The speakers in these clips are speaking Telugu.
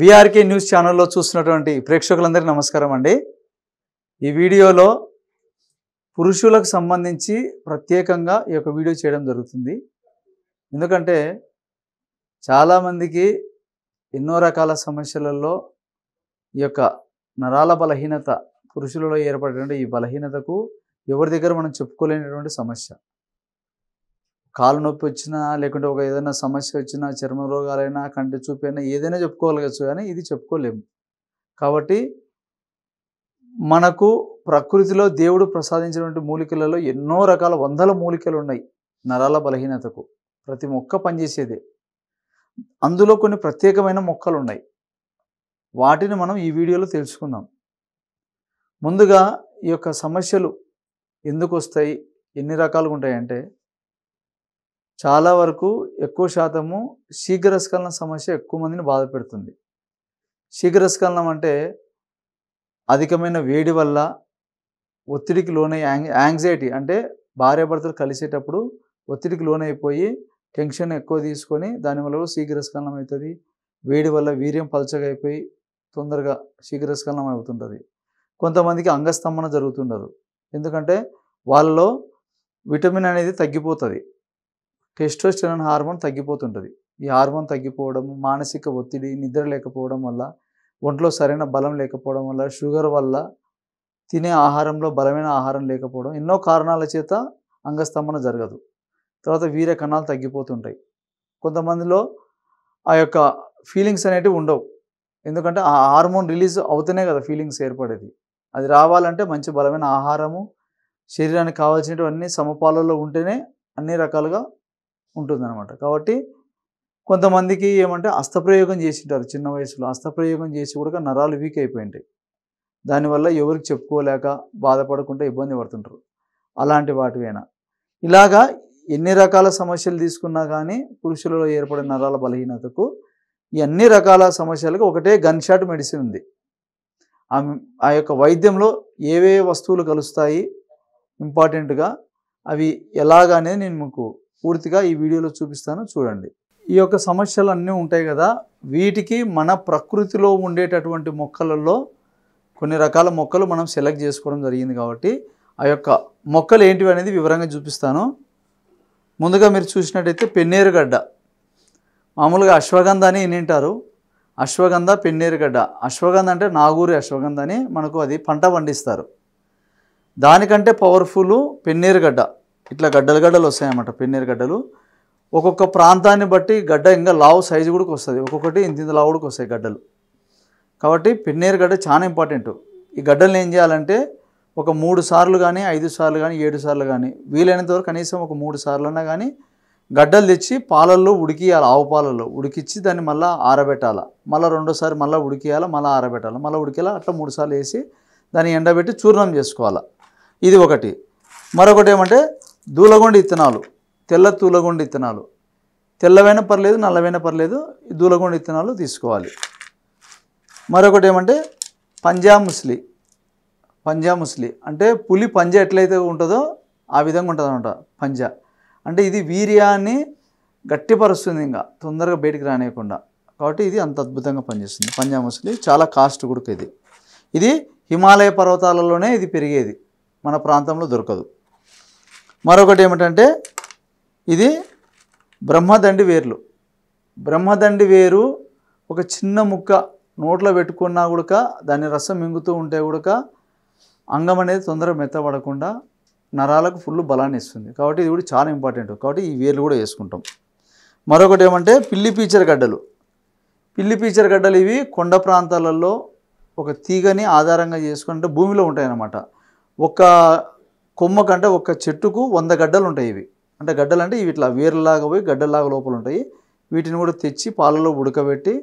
బీఆర్కే న్యూస్ ఛానల్లో చూస్తున్నటువంటి ప్రేక్షకులందరికీ నమస్కారం అండి. ఈ వీడియోలో పురుషులకు సంబంధించి ప్రత్యేకంగా ఈ యొక్క వీడియో చేయడం జరుగుతుంది. ఎందుకంటే చాలామందికి ఎన్నో రకాల సమస్యలలో ఈ యొక్క నరాల బలహీనత పురుషులలో ఏర్పడేటువంటి ఈ బలహీనతకు ఎవరి దగ్గర మనం చెప్పుకోలేనటువంటి సమస్య. కాలు నొప్పి వచ్చినా లేకుంటే ఒక ఏదైనా సమస్య వచ్చినా చర్మ రోగాలైనా కంటి చూపైనా ఏదైనా చెప్పుకోగలగచ్చు, కానీ ఇది చెప్పుకోలేము. కాబట్టి మనకు ప్రకృతిలో దేవుడు ప్రసాదించినటువంటి మూలికలలో ఎన్నో రకాల వందల మూలికలు ఉన్నాయి. నరాల బలహీనతకు ప్రతి మొక్క పనిచేసేదే. అందులో కొన్ని ప్రత్యేకమైన మొక్కలు ఉన్నాయి. వాటిని మనం ఈ వీడియోలో తెలుసుకుందాం. ముందుగా ఈ యొక్క సమస్యలు ఎందుకు వస్తాయి, ఎన్ని రకాలుగా ఉంటాయంటే, చాలా వరకు ఎక్కువ శాతము శీఘ్రస్ఖలన సమస్య ఎక్కువ మందిని బాధ పెడుతుంది. శీఘ్రస్ఖలనం అంటే అధికమైన వేడి వల్ల ఒత్తిడికి లోనై యాంగ్జైటీ అంటే భార్యాభర్తలు కలిసేటప్పుడు ఒత్తిడికి లోనైపోయి టెన్షన్ ఎక్కువ తీసుకొని దానివల్ల శీఘ్రస్ఖలనం అవుతుంది. వేడి వల్ల వీర్యం పలచగా అయిపోయి తొందరగా శీఘ్రస్ఖలనం అవుతుంటుంది. కొంతమందికి అంగస్తంభన జరుగుతుండదు. ఎందుకంటే వాళ్ళలో విటమిన్ అనేది తగ్గిపోతుంది. టెస్టోస్టెరాన్ హార్మోన్ తగ్గిపోతుంటుంది. ఈ హార్మోన్ తగ్గిపోవడం, మానసిక ఒత్తిడి, నిద్ర లేకపోవడం వల్ల, ఒంట్లో సరైన బలం లేకపోవడం వల్ల, షుగర్ వల్ల, తినే ఆహారంలో బలమైన ఆహారం లేకపోవడం, ఎన్నో కారణాల చేత అంగస్తంభన జరగదు. తర్వాత వీర్య కణాలు తగ్గిపోతుంటాయి. కొంతమందిలో ఆ యొక్క ఫీలింగ్స్ అనేటివి ఉండవు. ఎందుకంటే ఆ హార్మోన్ రిలీజ్ అవుతూనే కదా ఫీలింగ్స్ ఏర్పడేది. అది రావాలంటే మంచి బలమైన ఆహారము, శరీరానికి కావాల్సినవన్నీ సమపాలలో ఉంటేనే అన్ని రకాలుగా ఉంటుందన్నమాట. కాబట్టి కొంతమందికి ఏమంటే హస్తప్రయోగం చేసింటారు చిన్న వయసులో. హస్తప్రయోగం చేసి కూడా నరాలు వీక్ అయిపోయింటాయి. దానివల్ల ఎవరికి చెప్పుకోలేక బాధపడకుండా ఇబ్బంది పడుతుంటారు. అలాంటి వాటివైనా ఇలాగా ఎన్ని రకాల సమస్యలు తీసుకున్నా కానీ పురుషులలో ఏర్పడే నరాల బలహీనతకు ఈ అన్ని రకాల సమస్యలకు ఒకటే గన్ షాట్ మెడిసిన్ ఉంది. ఆ యొక్క వైద్యంలో ఏవే వస్తువులు కలుస్తాయి ఇంపార్టెంట్గా, అవి ఎలాగా అనేది నేను మీకు పూర్తిగా ఈ వీడియోలో చూపిస్తాను, చూడండి. ఈ యొక్క సమస్యలు అన్నీ ఉంటాయి కదా, వీటికి మన ప్రకృతిలో ఉండేటటువంటి మొక్కలలో కొన్ని రకాల మొక్కలు మనం సెలెక్ట్ చేసుకోవడం జరిగింది. కాబట్టి ఆ యొక్క మొక్కలు ఏంటివి అనేది వివరంగా చూపిస్తాను. ముందుగా మీరు చూసినట్టయితే పెన్నేరుగడ్డ, మామూలుగా అశ్వగంధ అని వింటారు. అశ్వగంధ, పెన్నేరుగడ్డ. అశ్వగంధ అంటే నాగూరి అశ్వగంధ అని మనకు అది పంట పండిస్తారు. దానికంటే పవర్ఫుల్ పెన్నేరుగడ్డ. ఇట్లా గడ్డలు గడ్డలు వస్తాయన్నమాట పెన్నేరుగడ్డలు. ఒక్కొక్క ప్రాంతాన్ని బట్టి గడ్డ ఇంకా లావు సైజు కూడా వస్తుంది. ఒక్కొక్కటి ఇంత లావు కూడా వస్తాయి గడ్డలు. కాబట్టి పెన్నేరుగడ్డ చాలా ఇంపార్టెంట్. ఈ గడ్డలను ఏం చేయాలంటే ఒక 3 సార్లు కానీ 5 సార్లు కానీ 7 సార్లు కానీ వీలైనంత వరకు కనీసం ఒక 3 సార్లు అన్నా కానీ గడ్డలు తెచ్చి పాలల్లో ఉడికియాలి. ఆవు పాలల్లో ఉడికిచ్చి దాన్ని మళ్ళీ ఆరబెట్టాలి. మళ్ళీ రెండోసారి మళ్ళీ ఉడికియాలి, మళ్ళీ ఆరబెట్టాలి, మళ్ళీ ఉడికేలా అట్లా 3 సార్లు వేసి దాన్ని ఎండబెట్టి చూర్ణం చేసుకోవాలి. ఇది ఒకటి. మరొకటి ఏమంటే దూలగొండ ఇత్తనాలు, తెల్ల దూలగొండ ఇత్తనాలు. తెల్లవైనా పర్లేదు, నల్లవైనా పర్లేదు, దూలగొండ ఇత్తనాలు తీసుకోవాలి. మరొకటి ఏమంటే పంజాముస్లి. పంజాముస్లి అంటే పులి పంజా ఎట్లయితే ఉంటుందో ఆ విధంగా ఉంటుంది అనమాట. పంజా అంటే ఇది వీర్యాన్ని గట్టిపరుస్తుంది, ఇంకా తొందరగా బయటికి రానియకుండా. కాబట్టి ఇది అంత అద్భుతంగా పనిచేస్తుంది. పంజాముస్లి చాలా కాస్ట్ కూడా ఇది. ఇది హిమాలయ పర్వతాలలోనే ఇది పెరిగేది, మన ప్రాంతంలో దొరకదు. మరొకటి ఏమిటంటే ఇది బ్రహ్మదండి వేర్లు. బ్రహ్మదండి వేరు ఒక చిన్న ముక్క నోట్లో పెట్టుకున్నా కూడా దాని రసం మింగుతూ ఉంటే కూడా అంగం అనేది తొందరగా మెత్తబడకుండా నరాలకు ఫుల్ బలాన్ని ఇస్తుంది. కాబట్టి ఇది కూడా చాలా ఇంపార్టెంట్. కాబట్టి ఈ వేర్లు కూడా వేసుకుంటాం. మరొకటి ఏమంటే పిల్లి పీచర్ గడ్డలు. పిల్లి పీచర్ గడ్డలు ఇవి కొండ ప్రాంతాలలో ఒక తీగని ఆధారంగా చేసుకుంటే భూమిలో ఉంటాయన్నమాట. ఒక కొమ్మ కంటే ఒక చెట్టుకు 100 గడ్డలు ఉంటాయి. ఇవి అంటే గడ్డలు అంటే ఇవి ఇట్లా వేర్లాగా పోయి గడ్డల్లాగా లోపల ఉంటాయి. వీటిని కూడా తెచ్చి పాలలో ఉడకబెట్టి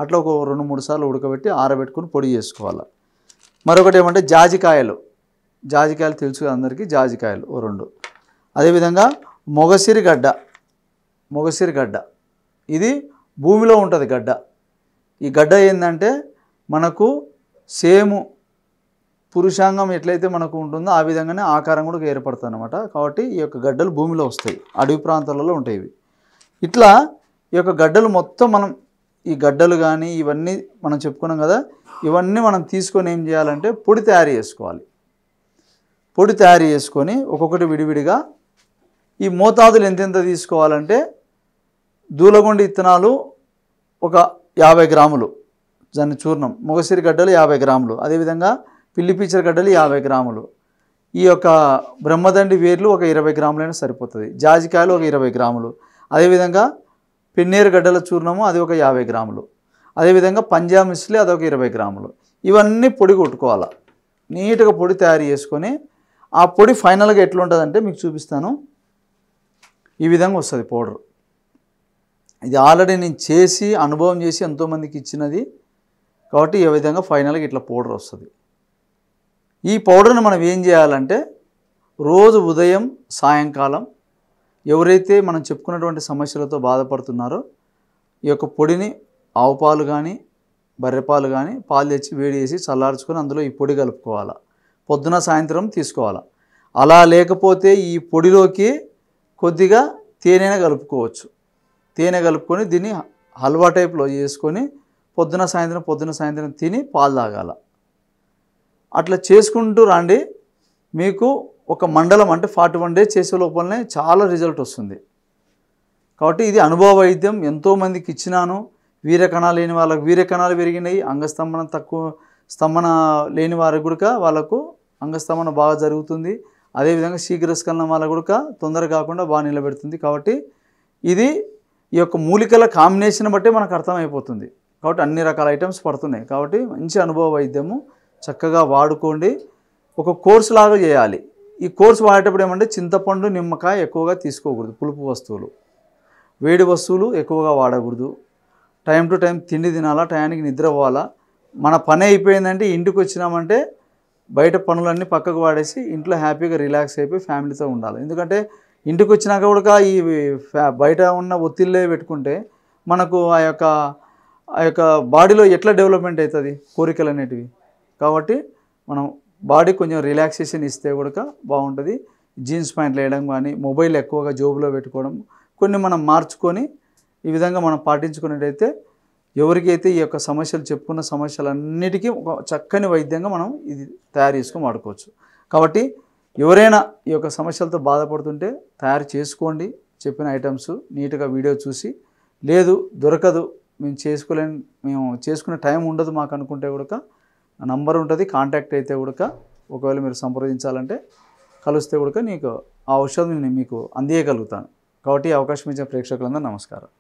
అట్లా ఒక 2-3 సార్లు ఉడకబెట్టి ఆరబెట్టుకుని పొడి చేసుకోవాలి. మరొకటి ఏమంటే జాజికాయలు. జాజికాయలు తెలుసు అందరికీ, జాజికాయలు 2. అదేవిధంగా మొగసిరి గడ్డ. మొగసిరి గడ్డ ఇది భూమిలో ఉంటుంది గడ్డ. ఈ గడ్డ ఏంటంటే మనకు సేము పురుషాంగం ఎట్లయితే మనకు ఉంటుందో ఆ విధంగానే ఆకారం కూడా ఏర్పడుతుంది అనమాట. కాబట్టి ఈ యొక్క గడ్డలు భూమిలో వస్తాయి, అడవి ప్రాంతాలలో ఉంటాయి ఇవి. ఇట్లా ఈ యొక్క గడ్డలు మొత్తం మనం ఈ గడ్డలు కానీ ఇవన్నీ మనం చెప్పుకున్నాం కదా, ఇవన్నీ మనం తీసుకొని ఏం చేయాలంటే పొడి తయారు చేసుకోవాలి. పొడి తయారు చేసుకొని ఒక్కొక్కటి విడివిడిగా ఈ మోతాదులు ఎంతెంత తీసుకోవాలంటే దూలగుండి విత్తనాలు ఒక 50 గ్రాములు, దాని చూర్ణం, మొగసిరి గడ్డలు 50 గ్రాములు, అదేవిధంగా పిల్లిపీచర గడ్డలు 50 గ్రాములు, ఈ యొక్క బ్రహ్మదండి వేర్లు ఒక 20 గ్రాములైనా సరిపోతుంది, జాజికాయలు ఒక 20 గ్రాములు, అదేవిధంగా పెన్నేరు గడ్డల చూర్ణము అది ఒక 50 గ్రాములు, అదేవిధంగా పంజాబ్ మిస్లీ అదొక 20 గ్రాములు. ఇవన్నీ పొడి కొట్టుకోవాలి. నీట్గా పొడి తయారు చేసుకొని ఆ పొడి ఫైనల్గా ఎట్లుంటుందంటే మీకు చూపిస్తాను. ఈ విధంగా వస్తుంది పౌడర్. ఇది ఆల్రెడీ నేను చేసి అనుభవం చేసి ఎంతోమందికి ఇచ్చినది కాబట్టి ఈ విధంగా ఫైనల్గా ఇట్లా పౌడర్ వస్తుంది. ఈ పౌడర్ని మనం ఏం చేయాలంటే రోజు ఉదయం సాయంకాలం ఎవరైతే మనం చెప్పుకున్నటువంటి సమస్యలతో బాధపడుతున్నారో ఈ యొక్క పొడిని ఆవు పాలు కానీ బర్రెపాలు కానీ పాలు తెచ్చి వేడి చేసి చల్లార్చుకొని అందులో ఈ పొడి కలుపుకోవాలి. పొద్దున సాయంత్రం తీసుకోవాలి. అలా లేకపోతే ఈ పొడిలోకి కొద్దిగా తేనె కలుపుకోవచ్చు. తేనె కలుపుకొని దీన్ని హల్వా టైప్లో చేసుకొని పొద్దున సాయంత్రం తిని పాలు తాగాల. అట్లా చేసుకుంటూ రండి. మీకు ఒక మండలం అంటే 41 డేస్ చేసే లోపలనే చాలా రిజల్ట్ వస్తుంది. కాబట్టి ఇది అనుభవ వైద్యం. ఎంతోమందికి ఇచ్చినాను. వీర్యకణాలు లేని వాళ్ళకు వీర్యకణాలు పెరిగినాయి. స్తంభన లేని వారికి కూడా వాళ్ళకు అంగస్తంభన బాగా జరుగుతుంది. అదేవిధంగా శీఘ్రస్ఖలనం వాళ్ళకు కూడా తొందర కాకుండా బాగా నిలబెడుతుంది. కాబట్టి ఇది ఈ యొక్క మూలికల కాంబినేషన్ బట్టే మనకు అర్థమైపోతుంది. కాబట్టి అన్ని రకాల ఐటమ్స్ పడుతున్నాయి. కాబట్టి మంచి అనుభవ వైద్యము చక్కగా వాడుకోండి. ఒక కోర్సు లాగా చేయాలి. ఈ కోర్సు వాడేటప్పుడు ఏమంటే చింతపండు నిమ్మకాయ ఎక్కువగా తీసుకోకూడదు. పులుపు వస్తువులు, వేడి వస్తువులు ఎక్కువగా వాడకూడదు. టైం టు టైం తిండి తినాలా, టయానికి నిద్ర పోవాలా. మన పని అయిపోయిందంటే ఇంటికి వచ్చినామంటే బయట పనులన్నీ పక్కకు వాడేసి ఇంట్లో హ్యాపీగా రిలాక్స్ అయిపోయి ఫ్యామిలీతో ఉండాలి. ఎందుకంటే ఇంటికి వచ్చినాక కూడా ఈ బయట ఉన్న ఒత్తిళ్ళే పెట్టుకుంటే మనకు ఆ యొక్క బాడీలో ఎట్లా డెవలప్మెంట్ అవుతుంది కోరికలు అనేటివి. కాబట్టి మనం బాడీ కొంచెం రిలాక్సేషన్ ఇస్తే కూడా బాగుంటుంది. జీన్స్ ప్యాంట్లు వేయడం కానీ, మొబైల్ ఎక్కువగా జోబులో పెట్టుకోవడం, కొన్ని మనం మార్చుకొని ఈ విధంగా మనం పాటించుకున్నట్టయితే ఎవరికైతే ఈ యొక్క సమస్యలు చెప్పుకున్న సమస్యలన్నిటికీ ఒక చక్కని వైద్యంగా మనం ఇది తయారు చేసుకొని వాడుకోవచ్చు. కాబట్టి ఎవరైనా ఈ యొక్క సమస్యలతో బాధపడుతుంటే తయారు చేసుకోండి. చెప్పిన ఐటమ్స్ నీట్గా వీడియో చూసి, లేదు దొరకదు మేము చేసుకునే టైం ఉండదు మాకు అనుకుంటే కూడా నంబర్ ఉంటుంది, కాంటాక్ట్ అయితే కూడా ఒకవేళ మీరు సంప్రదించాలంటే కలిస్తే కూడా నీకు ఆ ఔషధం నేను మీకు అందియగలుగుతాను. కాబట్టి ఈ అవకాశం ఇచ్చిన ప్రేక్షకులందరూ నమస్కారం.